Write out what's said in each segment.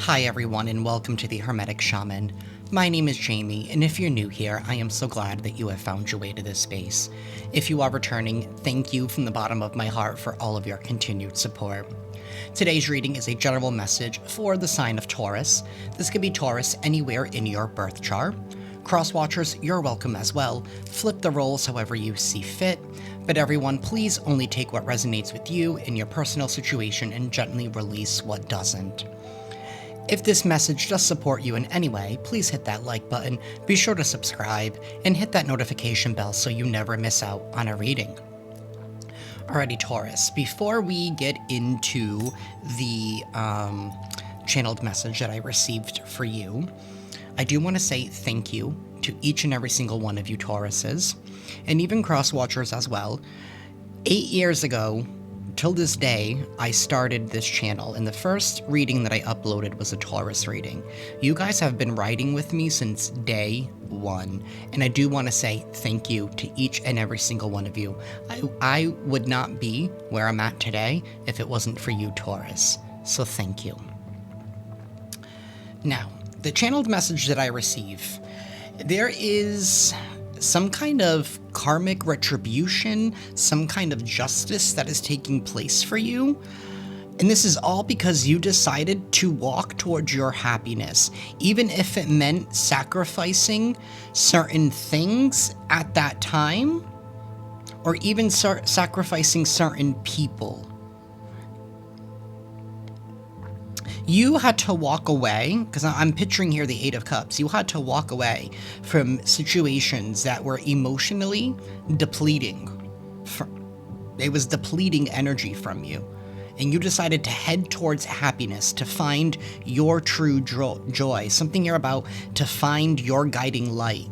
Hi everyone and welcome to the Hermetic Shaman. My name is Jayme, and if you're new here, I am so glad that you have found your way to this space. If you are returning, thank you from the bottom of my heart for all of your continued support. Today's reading is a general message for the sign of Taurus. This could be Taurus anywhere in your birth chart. Cross-watchers, you're welcome as well. Flip the roles however you see fit. But everyone, please only take what resonates with you in your personal situation and gently release what doesn't. If this message does support you in any way, please hit that like button, be sure to subscribe, and hit that notification bell so you never miss out on a reading. Alrighty, Taurus, before we get into the channeled message that I received for you, I do want to say thank you to each and every single one of you Tauruses, and even cross-watchers as well. 8 years ago, till this day, I started this channel, and the first reading that I uploaded was a Taurus reading. You guys have been riding with me since day one, and I do want to say thank you to each and every single one of you. I would not be where I'm at today if it wasn't for you, Taurus, so thank you. Now, the channeled message that I receive, there is some kind of karmic retribution, some kind of justice that is taking place for you. And this is all because you decided to walk towards your happiness, even if it meant sacrificing certain things at that time, or even sacrificing certain people. You had to walk away, because I'm picturing here the Eight of Cups, you had to walk away from situations that were emotionally depleting. It was depleting energy from you. And you decided to head towards happiness, to find your true joy, something you're about to find your guiding light.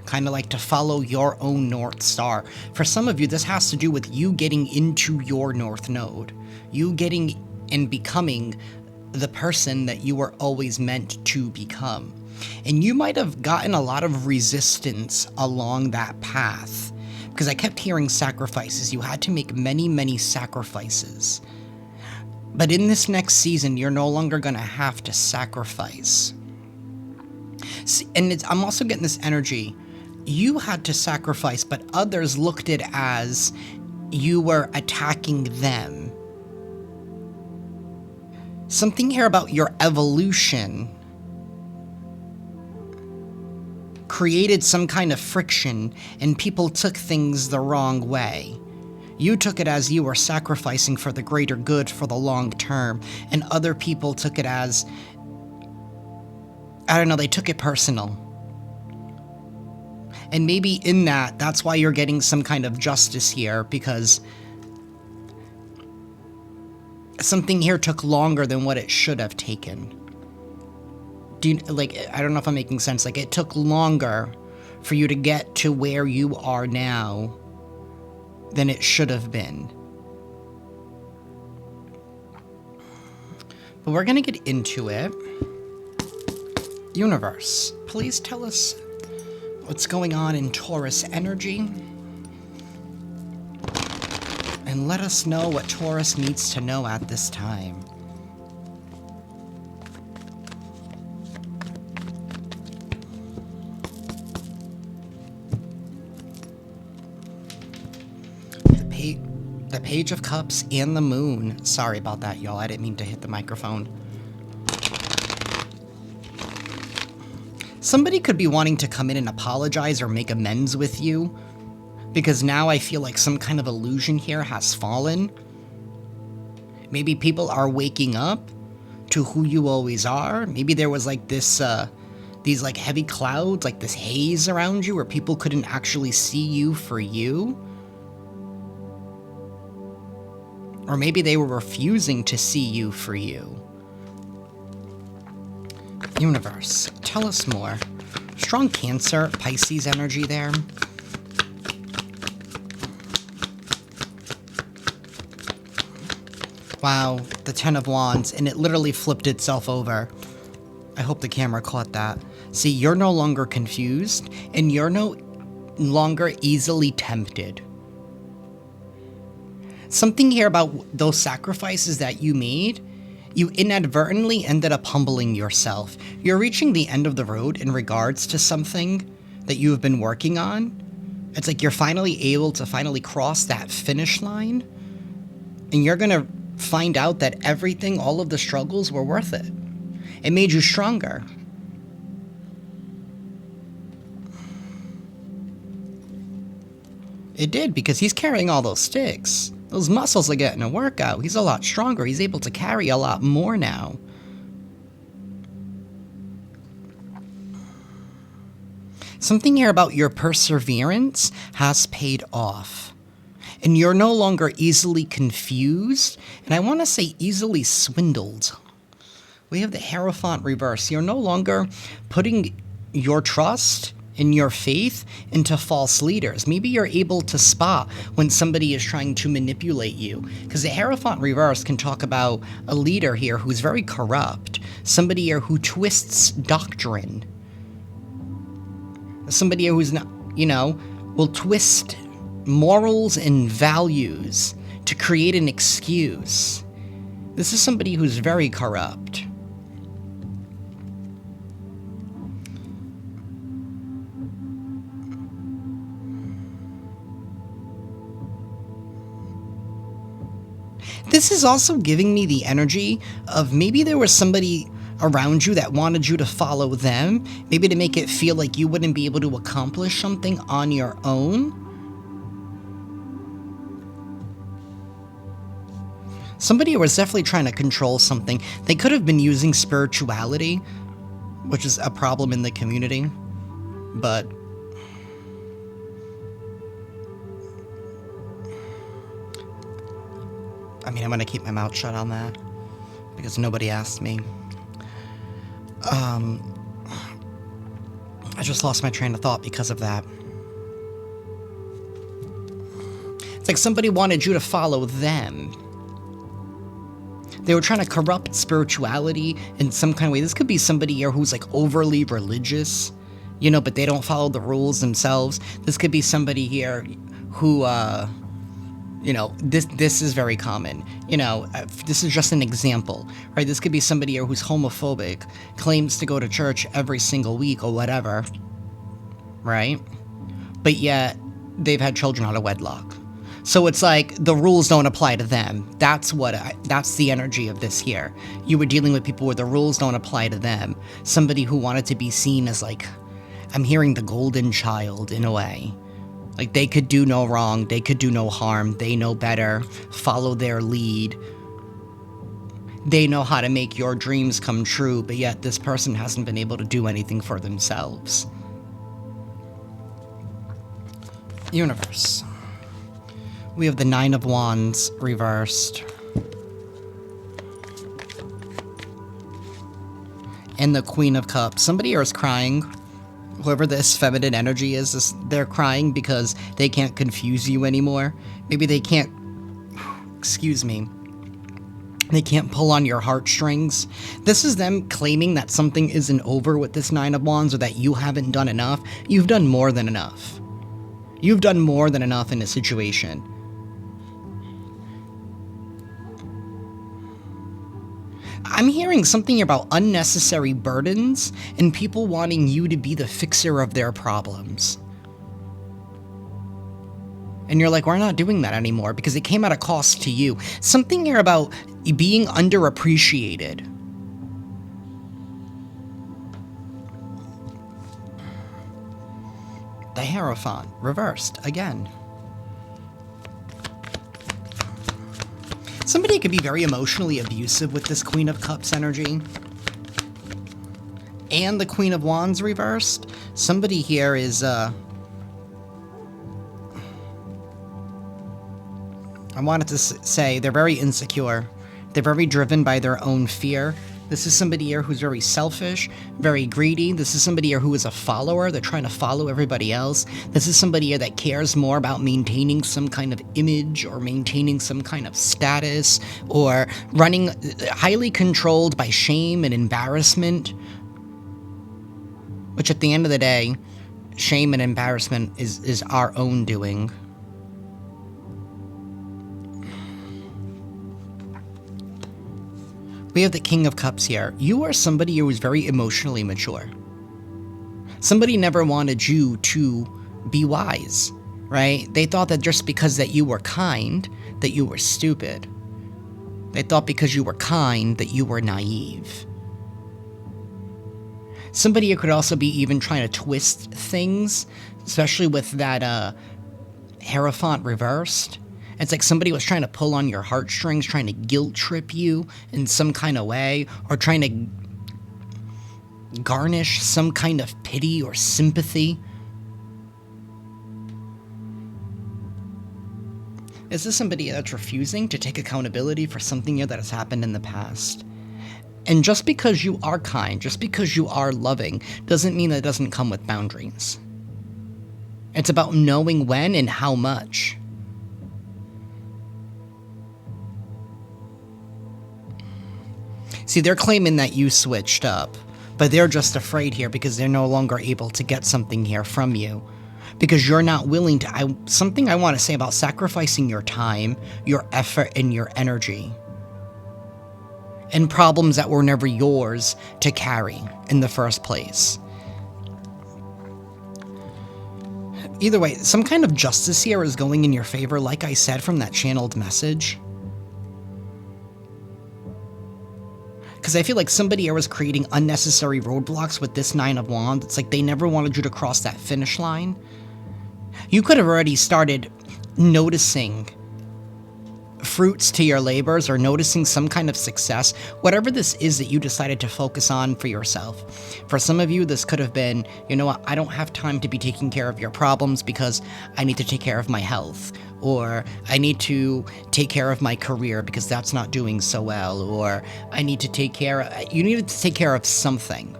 Kind of like to follow your own North Star. For some of you, this has to do with you getting into your North Node. You getting and becoming the person that you were always meant to become. And you might have gotten a lot of resistance along that path, because I kept hearing sacrifices. You had to make many, many sacrifices. But in this next season, you're no longer going to have to sacrifice. See, and I'm also getting this energy. You had to sacrifice, but others looked at it as you were attacking them. Something here about your evolution created some kind of friction, and people took things the wrong way. You took it as you were sacrificing for the greater good for the long term, and other people took it as, I don't know, they took it personal. And maybe in that's why you're getting some kind of justice here, because something here took longer than what it should have taken. I don't know if I'm making sense. Like, it took longer for you to get to where you are now than it should have been. But we're gonna get into it. Universe, please tell us what's going on in Taurus energy. And let us know what Taurus needs to know at this time. The Page of Cups and the Moon. Sorry about that, y'all. I didn't mean to hit the microphone. Somebody could be wanting to come in and apologize or make amends with you, because now I feel like some kind of illusion here has fallen. Maybe people are waking up to who you always are. Maybe there was like this, these like heavy clouds, like this haze around you where people couldn't actually see you for you. Or maybe they were refusing to see you for you. Universe, tell us more. Strong Cancer, Pisces energy there. Wow, the Ten of Wands, and it literally flipped itself over. I hope the camera caught that. See, you're no longer confused, and you're no longer easily tempted. Something here about those sacrifices that you made You inadvertently ended up humbling yourself. You're reaching the end of the road in regards to something that you have been working on. It's like you're finally able to finally cross that finish line, and you're gonna find out that everything, all of the struggles were worth it. It made you stronger. It did, because he's carrying all those sticks. Those muscles are getting a workout. He's a lot stronger. He's able to carry a lot more now. Something here about your perseverance has paid off. And you're no longer easily confused, and I want to say easily swindled. We have the Hierophant reverse. You're no longer putting your trust and your faith into false leaders. Maybe you're able to spot when somebody is trying to manipulate you. Because the Hierophant reverse can talk about a leader here who's very corrupt. Somebody here who twists doctrine. Somebody here who's not, will twist morals and values to create an excuse. This is somebody who's very corrupt. This is also giving me the energy of maybe there was somebody around you that wanted you to follow them, maybe to make it feel like you wouldn't be able to accomplish something on your own. Somebody was definitely trying to control something. They could have been using spirituality, which is a problem in the community, but I mean, I'm going to keep my mouth shut on that, because nobody asked me. I just lost my train of thought because of that. It's like somebody wanted you to follow them. They were trying to corrupt spirituality in some kind of way. This could be somebody here who's like overly religious, but they don't follow the rules themselves. This could be somebody here who, this is very common. This is just an example, right? This could be somebody here who's homophobic, claims to go to church every single week or whatever, right? But yet, they've had children out of wedlock. So it's like, the rules don't apply to them. That's the energy of this here. You were dealing with people where the rules don't apply to them. Somebody who wanted to be seen as like, I'm hearing the golden child in a way. Like, they could do no wrong, they could do no harm, they know better, follow their lead. They know how to make your dreams come true, but yet this person hasn't been able to do anything for themselves. Universe. We have the Nine of Wands reversed. And the Queen of Cups. Somebody here is crying. Whoever this feminine energy is, they're crying because they can't confuse you anymore. Maybe they can't, they can't pull on your heartstrings. This is them claiming that something isn't over with this Nine of Wands, or that you haven't done enough. You've done more than enough. You've done more than enough in a situation. I'm hearing something about unnecessary burdens and people wanting you to be the fixer of their problems. And you're like, we're not doing that anymore because it came at a cost to you. Something here about being underappreciated. The Hierophant, reversed, again. Somebody could be very emotionally abusive with this Queen of Cups energy. And the Queen of Wands reversed. Somebody here is, I wanted to say they're very insecure. They're very driven by their own fear. This is somebody here who's very selfish, very greedy. This is somebody here who is a follower. They're trying to follow everybody else. This is somebody here that cares more about maintaining some kind of image or maintaining some kind of status, or running highly controlled by shame and embarrassment. Which at the end of the day, shame and embarrassment is our own doing. We We have the King of Cups here. You are somebody who is very emotionally mature. Somebody never wanted you to be wise, right? They thought that just because that you were kind, that you were stupid. They thought because you were kind, that you were naive. Somebody who could also be even trying to twist things, especially with that Hierophant reversed. It's like somebody was trying to pull on your heartstrings, trying to guilt trip you in some kind of way, or trying to garnish some kind of pity or sympathy. Is this somebody that's refusing to take accountability for something that has happened in the past? And just because you are kind, just because you are loving, doesn't mean that it doesn't come with boundaries. It's about knowing when and how much. See, they're claiming that you switched up, but they're just afraid here because they're no longer able to get something here from you. Because you're not willing to... something I want to say about sacrificing your time, your effort, and your energy. And problems that were never yours to carry in the first place. Either way, some kind of justice here is going in your favor, like I said from that channeled message. Because I feel like somebody here was creating unnecessary roadblocks with this Nine of Wands. It's like they never wanted you to cross that finish line. You could have already started noticing fruits to your labors or noticing some kind of success, whatever this is that you decided to focus on for yourself. For some of you, this could have been, you know what, I don't have time to be taking care of your problems because I need to take care of my health, or I need to take care of my career because that's not doing so well, or I need to take care, you needed to take care of something.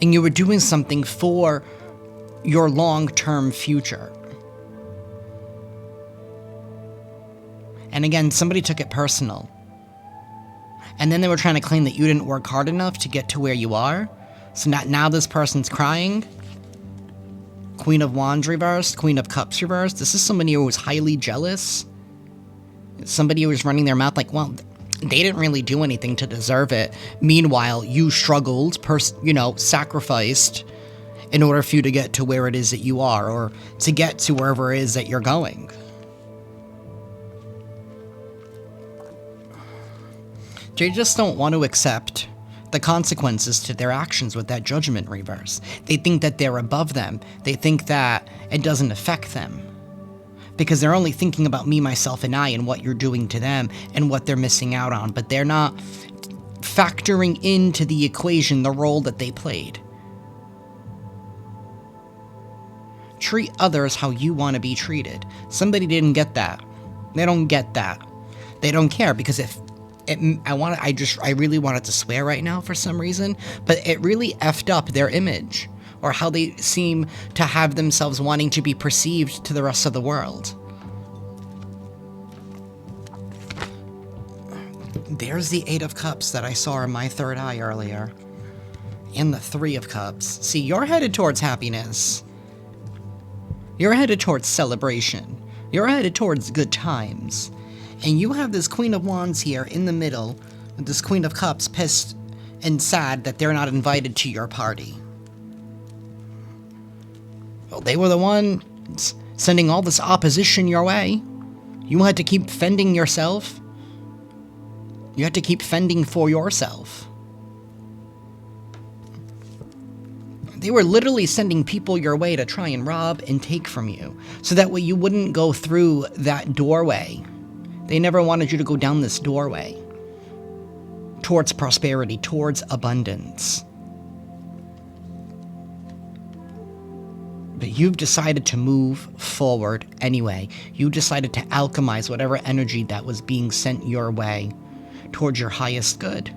And you were doing something for your long-term future. And again, somebody took it personal. And then they were trying to claim that you didn't work hard enough to get to where you are. So now this person's crying. Queen of Wands reversed, Queen of Cups reversed. This is somebody who was highly jealous. Somebody who was running their mouth like, well, they didn't really do anything to deserve it. Meanwhile, you struggled, sacrificed in order for you to get to where it is that you are, or to get to wherever it is that you're going. They just don't want to accept the consequences to their actions with that Judgment reverse. They think that they're above them. They think that it doesn't affect them. Because they're only thinking about me, myself, and I, and what you're doing to them, and what they're missing out on. But they're not factoring into the equation the role that they played. Treat others how you want to be treated. Somebody didn't get that. They don't get that. They don't care, because if I really wanted to swear right now for some reason, but it really effed up their image, or how they seem to have themselves wanting to be perceived to the rest of the world. There's the Eight of Cups that I saw in my third eye earlier. And the Three of Cups. See, you're headed towards happiness. You're headed towards celebration. You're headed towards good times. And you have this Queen of Wands here in the middle, with this Queen of Cups pissed and sad that they're not invited to your party. Well, they were the ones sending all this opposition your way. You had to keep fending yourself. You had to keep fending for yourself. They were literally sending people your way to try and rob and take from you, so that way you wouldn't go through that doorway. They never wanted you to go down this doorway towards prosperity, towards abundance. But you've decided to move forward anyway. You decided to alchemize whatever energy that was being sent your way towards your highest good.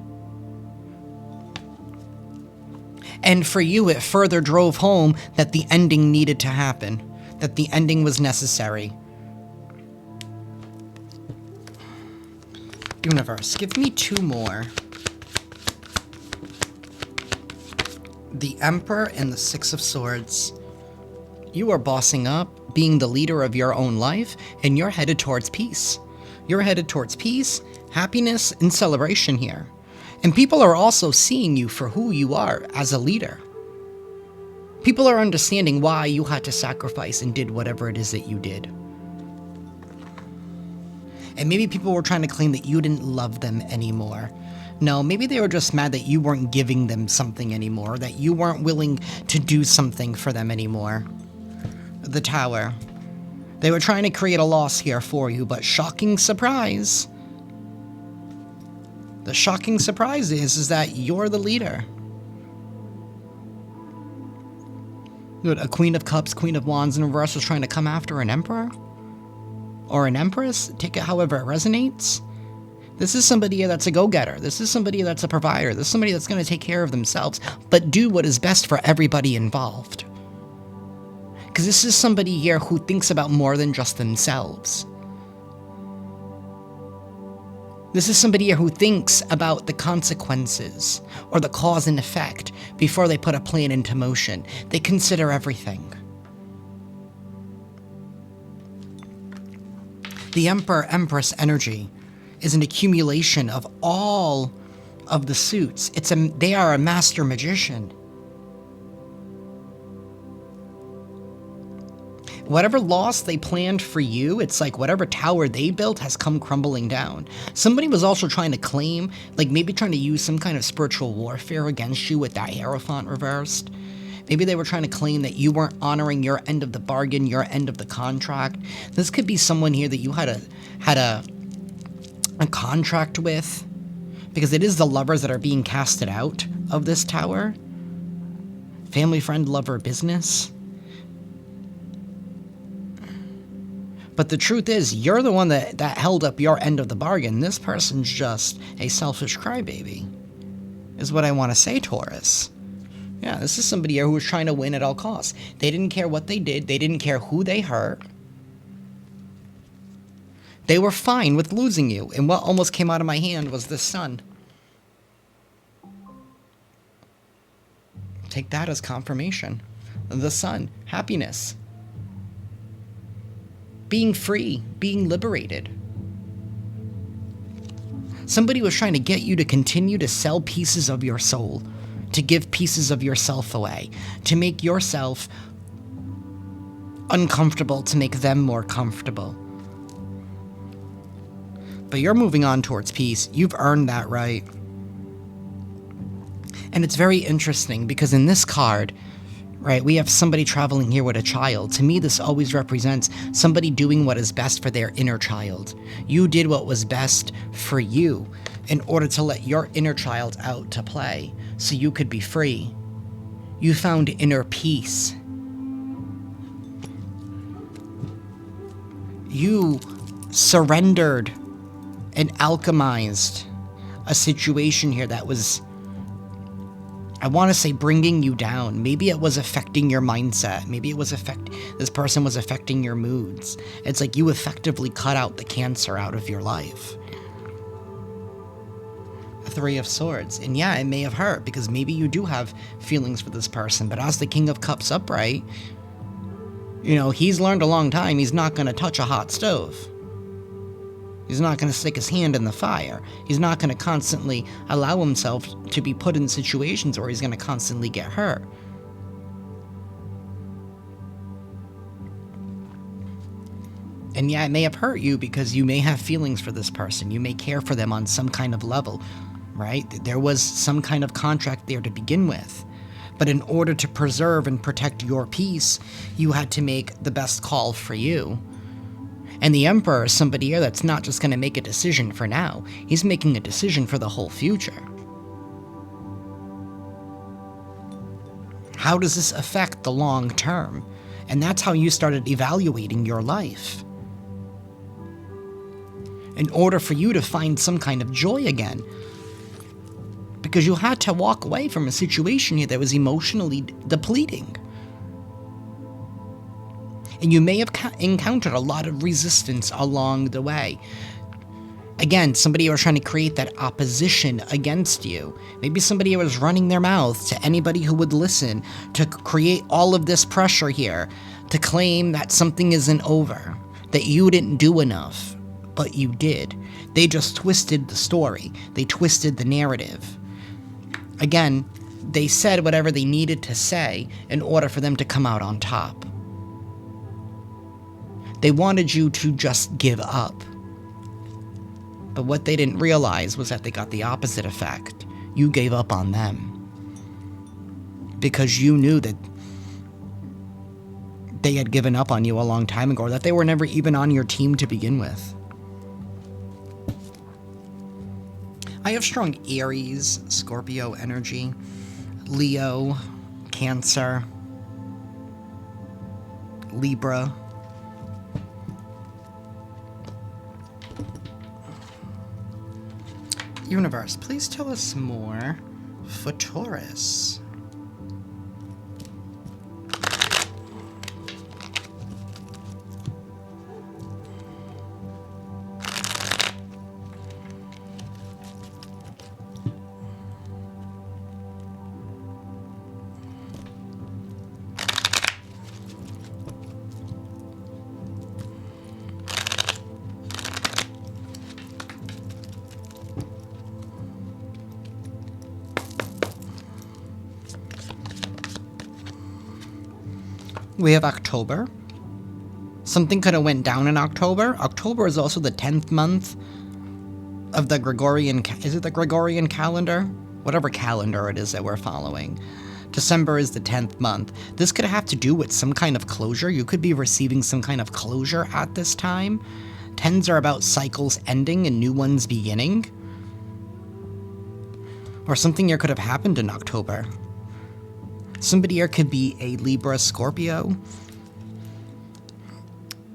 And for you, it further drove home that the ending needed to happen, that the ending was necessary. Universe, give me two more. The Emperor and the Six of Swords. You are bossing up, being the leader of your own life, and you're headed towards peace. You're headed towards peace, happiness, and celebration here. And people are also seeing you for who you are as a leader. People are understanding why you had to sacrifice and did whatever it is that you did. And maybe people were trying to claim that you didn't love them anymore. No, maybe they were just mad that you weren't giving them something anymore, that you weren't willing to do something for them anymore. The Tower. They were trying to create a loss here for you, but shocking surprise. The shocking surprise is that you're the leader. Good, a Queen of Cups, Queen of Wands in reverse was trying to come after an Emperor? Or an Empress? Take it however it resonates. This is somebody that's a go-getter. This is somebody that's a provider. This is somebody that's going to take care of themselves, but do what is best for everybody involved. Because this is somebody here who thinks about more than just themselves. This is somebody here who thinks about the consequences or the cause and effect before they put a plan into motion. They consider everything. The Emperor-Empress energy is an accumulation of all of the suits. They are a master magician. Whatever loss they planned for you, it's like whatever tower they built has come crumbling down. Somebody was also trying to claim, like maybe trying to use some kind of spiritual warfare against you with that Hierophant reversed. Maybe they were trying to claim that you weren't honoring your end of the bargain, your end of the contract. This could be someone here that you had a contract with, because it is the lovers that are being casted out of this tower. Family, friend, lover, business. But the truth is, you're the one that held up your end of the bargain. This person's just a selfish crybaby, is what I want to say, Taurus. Yeah, this is somebody here who was trying to win at all costs. They didn't care what they did. They didn't care who they hurt. They were fine with losing you. And what almost came out of my hand was the Sun. Take that as confirmation. The Sun. Happiness. Being free. Being liberated. Somebody was trying to get you to continue to sell pieces of your soul. To give pieces of yourself away. To make yourself uncomfortable to make them more comfortable. But you're moving on towards peace. You've earned that right. And it's very interesting because in this card, right, we have somebody traveling here with a child. To me, this always represents somebody doing what is best for their inner child. You did what was best for you in order to let your inner child out to play so you could be free. You found inner peace. You surrendered and alchemized a situation here that was, I want to say, bringing you down. Maybe it was affecting your mindset. Maybe it was this person was affecting your moods. It's like you effectively cut out the cancer out of your life. A Three of Swords. And yeah, it may have hurt because maybe you do have feelings for this person, but as the King of Cups upright, you know, he's learned a long time he's not going to touch a hot stove. He's not going to stick his hand in the fire. He's not going to constantly allow himself to be put in situations where he's going to constantly get hurt. And yeah, it may have hurt you because you may have feelings for this person. You may care for them on some kind of level, right? There was some kind of contract there to begin with. But in order to preserve and protect your peace, you had to make the best call for you. And the Emperor is somebody here that's not just going to make a decision for now. He's making a decision for the whole future. How does this affect the long term? And that's how you started evaluating your life. In order for you to find some kind of joy again. Because you had to walk away from a situation here that was emotionally depleting. And you may have encountered a lot of resistance along the way. Again, somebody was trying to create that opposition against you. Maybe somebody was running their mouth to anybody who would listen to create all of this pressure here, to claim that something isn't over, that you didn't do enough. but you did. They just twisted the story. They twisted the narrative. Again, they said whatever they needed to say in order for them to come out on top. They wanted you to just give up. But what they didn't realize was that they got the opposite effect. You gave up on them. Because you knew that they had given up on you a long time ago, or that they were never even on your team to begin with. I have strong Aries, Scorpio energy, Leo, Cancer, Libra. Universe, please tell us more for Taurus. We have October. Something could have went down in October. October is also the 10th month of the Gregorian... Is it the Gregorian calendar? Whatever calendar it is that we're following. December is the 10th month. This could have to do with some kind of closure. You could be receiving some kind of closure at this time. 10s are about cycles ending and new ones beginning. Or something here could have happened in October. Somebody here could be a Libra, Scorpio.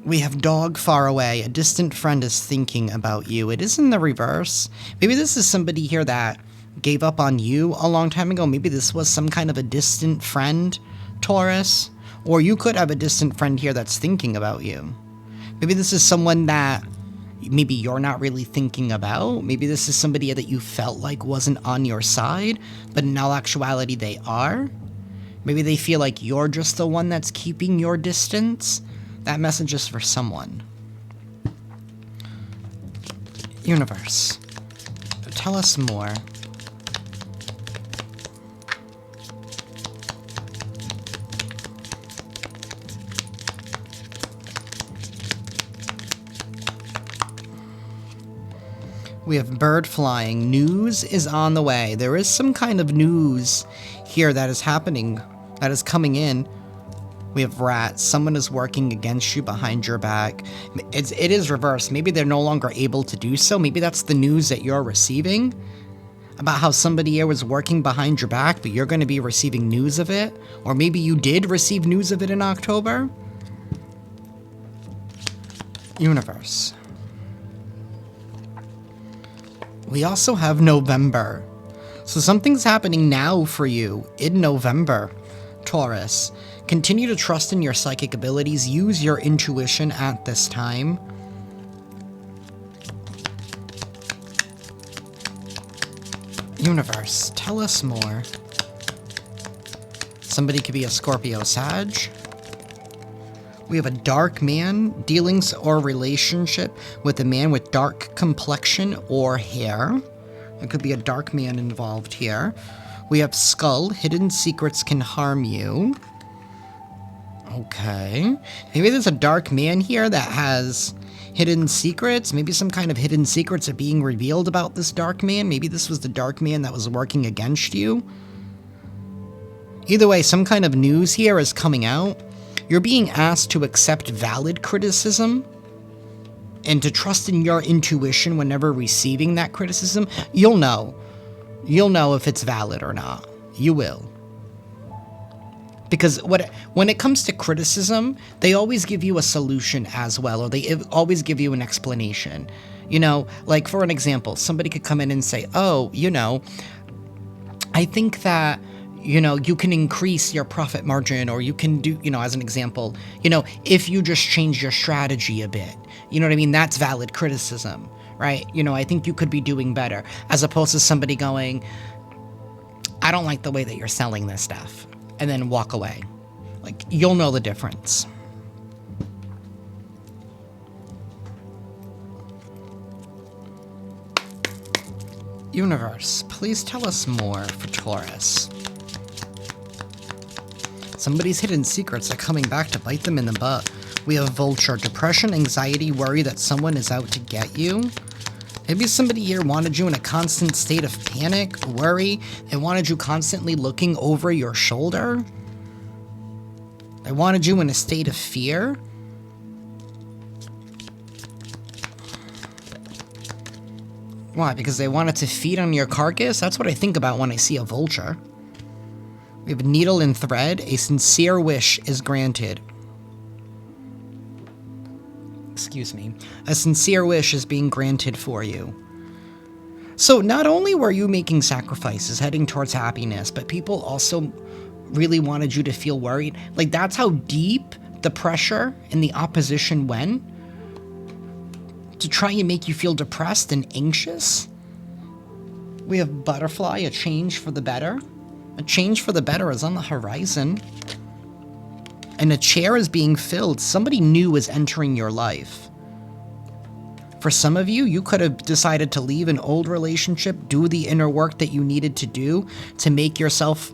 We have dog far away. A distant friend is thinking about you. It is in the reverse. Maybe this is somebody here that gave up on you a long time ago. Maybe this was some kind of a distant friend, Taurus. Or you could have a distant friend here that's thinking about you. Maybe this is someone that maybe you're not really thinking about. Maybe this is somebody that you felt like wasn't on your side, but in all actuality they are. Maybe they feel like you're just the one that's keeping your distance. That message is for someone. Universe, tell us more. We have bird flying. News is on the way. There is some kind of news here that is happening, that is coming in. We have rats. Someone is working against you behind your back. It is reversed. Maybe they're no longer able to do so. Maybe that's the news that you're receiving about how somebody here was working behind your back, but you're going to be receiving news of it. Or maybe you did receive news of it in October. Universe. We also have November. So something's happening now for you in November, Taurus. Continue to trust in your psychic abilities. Use your intuition at this time. Universe, tell us more. Somebody could be a Scorpio Sag. We have a dark man, dealings or relationship with a man with dark complexion or hair. There could be a dark man involved here. We have skull, hidden secrets can harm you. Okay. Maybe there's a dark man here that has hidden secrets. Maybe some kind of hidden secrets are being revealed about this dark man. Maybe this was the dark man that was working against you. Either way, some kind of news here is coming out. You're being asked to accept valid criticism and to trust in your intuition whenever receiving that criticism. You'll know. You'll know if it's valid or not. You will. Because when it comes to criticism, they always give you a solution as well, or they always give you an explanation. You know, like for an example, somebody could come in and say, oh, you know, I think that, you know, you can increase your profit margin, or you can do, you know, as an example, you know, if you just change your strategy a bit, you know what I mean? That's valid criticism, right? You know, I think you could be doing better, as opposed to somebody going, I don't like the way that you're selling this stuff, and then walk away. Like, you'll know the difference. Universe, please tell us more for Taurus. Somebody's hidden secrets are coming back to bite them in the butt. We have Vulture, depression, anxiety, worry that someone is out to get you. Maybe somebody here wanted you in a constant state of panic, worry, and wanted you constantly looking over your shoulder. They wanted you in a state of fear. Why? Because they wanted to feed on your carcass? That's what I think about when I see a vulture. We have needle and thread. A sincere wish is granted. Excuse me. A sincere wish is being granted for you. So not only were you making sacrifices heading towards happiness, but people also really wanted you to feel worried. Like, that's how deep the pressure and the opposition went to try and make you feel depressed and anxious. We have Butterfly, a change for the better. A change for the better is on the horizon. And a chair is being filled. Somebody new is entering your life. For some of you, you could have decided to leave an old relationship, do the inner work that you needed to do to make yourself,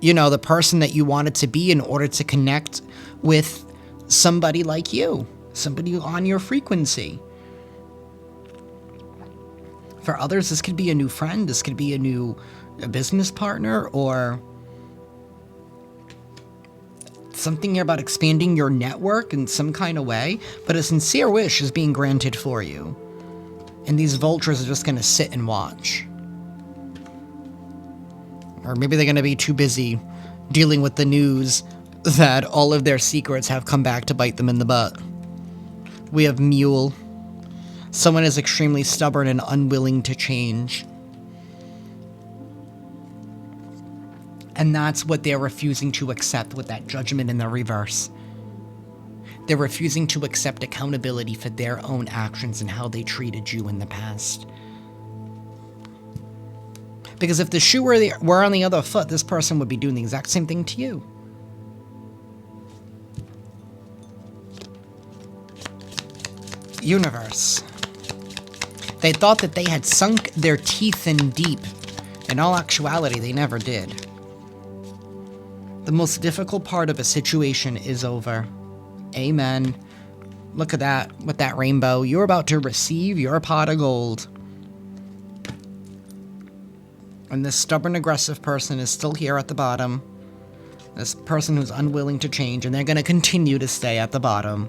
you know, the person that you wanted to be in order to connect with somebody like you, somebody on your frequency. For others, this could be a new friend, this could be a business partner, or something here about expanding your network in some kind of way, but a sincere wish is being granted for you. And these vultures are just going to sit and watch. Or maybe they're going to be too busy dealing with the news that all of their secrets have come back to bite them in the butt. We have Mule. Someone is extremely stubborn and unwilling to change. And that's what they're refusing to accept with that judgment in the reverse. They're refusing to accept accountability for their own actions and how they treated you in the past. Because if the shoe were on the other foot, this person would be doing the exact same thing to you. Universe. They thought that they had sunk their teeth in deep. In all actuality, they never did. The most difficult part of a situation is over. Amen. Look at that, with that rainbow. You're about to receive your pot of gold. And this stubborn, aggressive person is still here at the bottom. This person who's unwilling to change, and they're going to continue to stay at the bottom.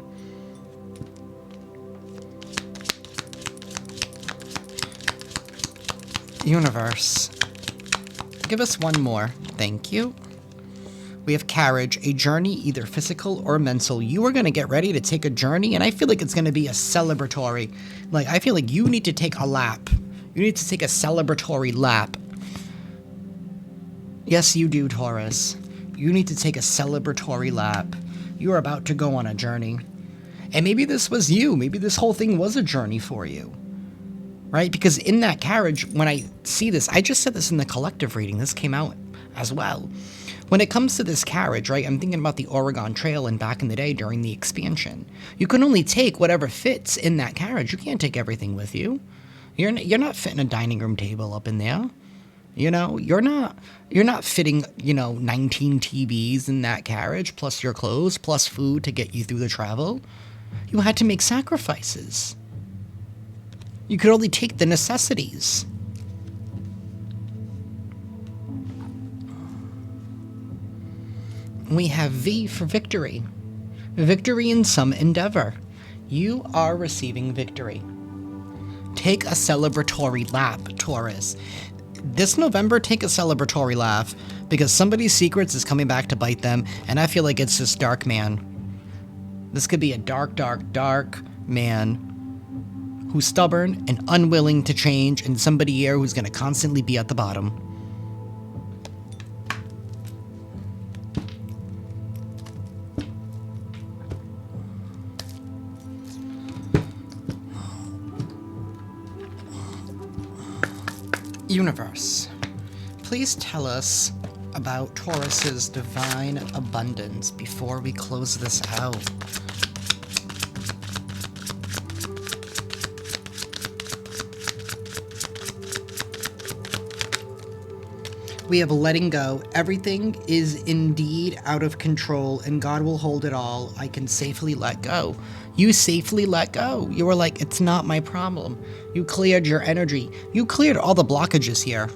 Universe. Give us one more. Thank you. We have carriage, a journey, either physical or mental. You are going to get ready to take a journey, and I feel like it's going to be a celebratory. Like, I feel like you need to take a lap. You need to take a celebratory lap. Yes, you do, Taurus. You need to take a celebratory lap. You are about to go on a journey. And maybe this was you. Maybe this whole thing was a journey for you. Right? Because in that carriage, when I see this, I just said this in the collective reading. This came out as well. When it comes to this carriage, right, I'm thinking about the Oregon Trail and back in the day during the expansion. You can only take whatever fits in that carriage. You can't take everything with you. You're not fitting a dining room table up in there. You know, you're not fitting, 19 TVs in that carriage, plus your clothes, plus food to get you through the travel. You had to make sacrifices. You could only take the necessities. We have V for victory. Victory in some endeavor. You are receiving victory. Take a celebratory lap, Taurus. This November, take a celebratory laugh, because somebody's secrets is coming back to bite them, and I feel like it's this dark man. This could be a dark, dark, dark man who's stubborn and unwilling to change, and somebody here who's going to constantly be at the bottom. Universe, please tell us about Taurus's divine abundance before we close this out. We have letting go. Everything is indeed out of control, and God will hold it all. I can safely let go. You safely let go. You were like, it's not my problem. You cleared your energy. You cleared all the blockages here.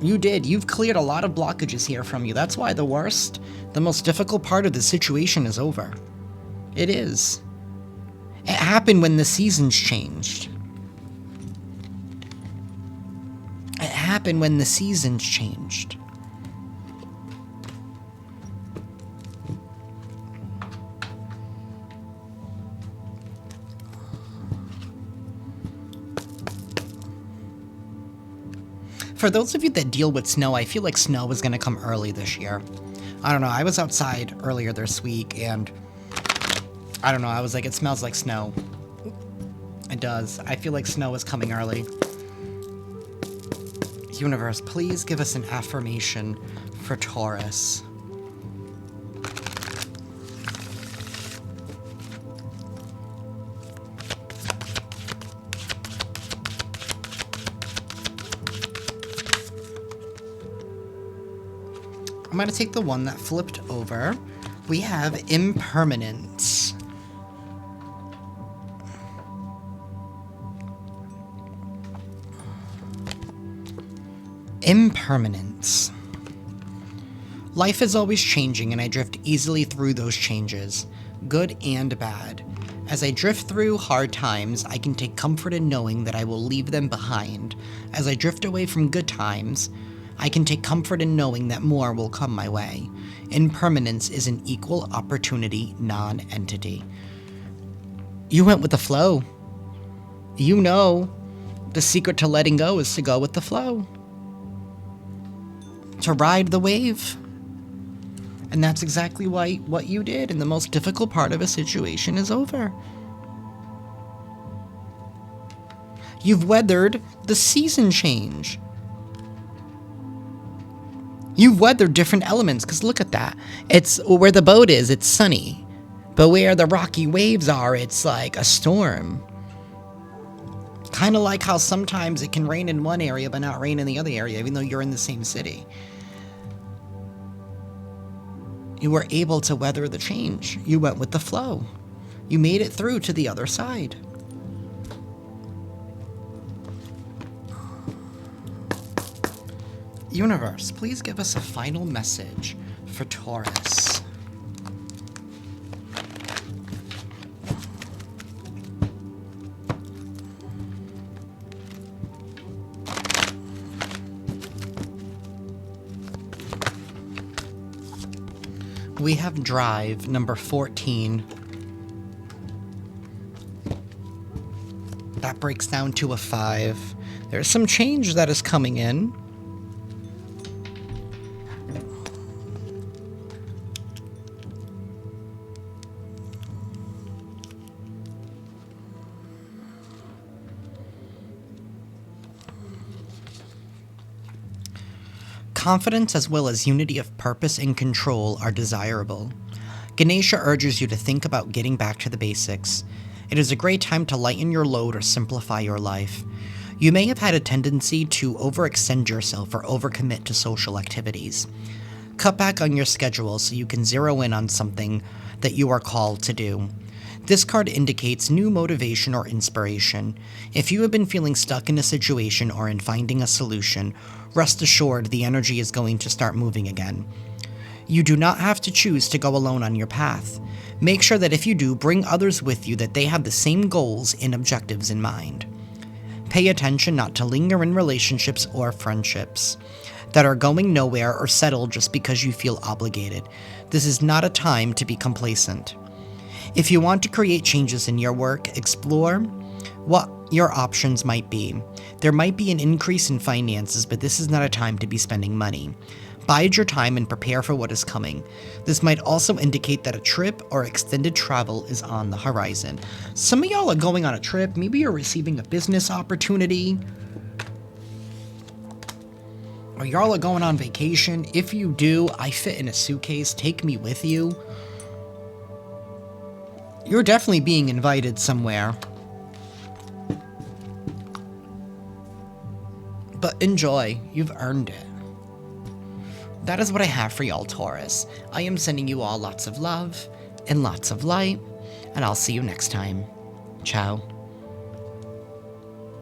You did. You've cleared a lot of blockages here from you. That's why the most difficult part of the situation is over. It is. It happened when the seasons changed. It happened when the seasons changed. For those of you that deal with snow, I feel like snow is going to come early this year. I don't know. I was outside earlier this week, and I don't know. I was like, it smells like snow. It does. I feel like snow is coming early. Universe, please give us an affirmation for Taurus. I'm going to take the one that flipped over. We have impermanence. Impermanence. Life is always changing, and I drift easily through those changes, good and bad. As I drift through hard times, I can take comfort in knowing that I will leave them behind. As I drift away from good times, I can take comfort in knowing that more will come my way. Impermanence is an equal opportunity non-entity. You went with the flow. You know, the secret to letting go is to go with the flow. To ride the wave. And that's exactly what you did, and the most difficult part of a situation is over. You've weathered the season change. You've weathered different elements, because look at that. It's where the boat is, it's sunny. But where the rocky waves are, it's like a storm. Kind of like how sometimes it can rain in one area, but not rain in the other area, even though you're in the same city. You were able to weather the change. You went with the flow. You made it through to the other side. Universe, please give us a final message for Taurus. We have drive number 14. That breaks down to a 5. There's some change that is coming in. Confidence as well as unity of purpose and control are desirable. Ganesha urges you to think about getting back to the basics. It is a great time to lighten your load or simplify your life. You may have had a tendency to overextend yourself or overcommit to social activities. Cut back on your schedule so you can zero in on something that you are called to do. This card indicates new motivation or inspiration. If you have been feeling stuck in a situation or in finding a solution, rest assured the energy is going to start moving again. You do not have to choose to go alone on your path. Make sure that if you do, bring others with you, that they have the same goals and objectives in mind. Pay attention not to linger in relationships or friendships that are going nowhere or settle just because you feel obligated. This is not a time to be complacent. If you want to create changes in your work, explore what your options might be. There might be an increase in finances, but this is not a time to be spending money. Bide your time and prepare for what is coming. This might also indicate that a trip or extended travel is on the horizon. Some of y'all are going on a trip. Maybe you're receiving a business opportunity. Or y'all are going on vacation. If you do, I fit in a suitcase. Take me with you. You're definitely being invited somewhere. But enjoy, you've earned it. That is what I have for y'all, Taurus. I am sending you all lots of love and lots of light, and I'll see you next time. Ciao.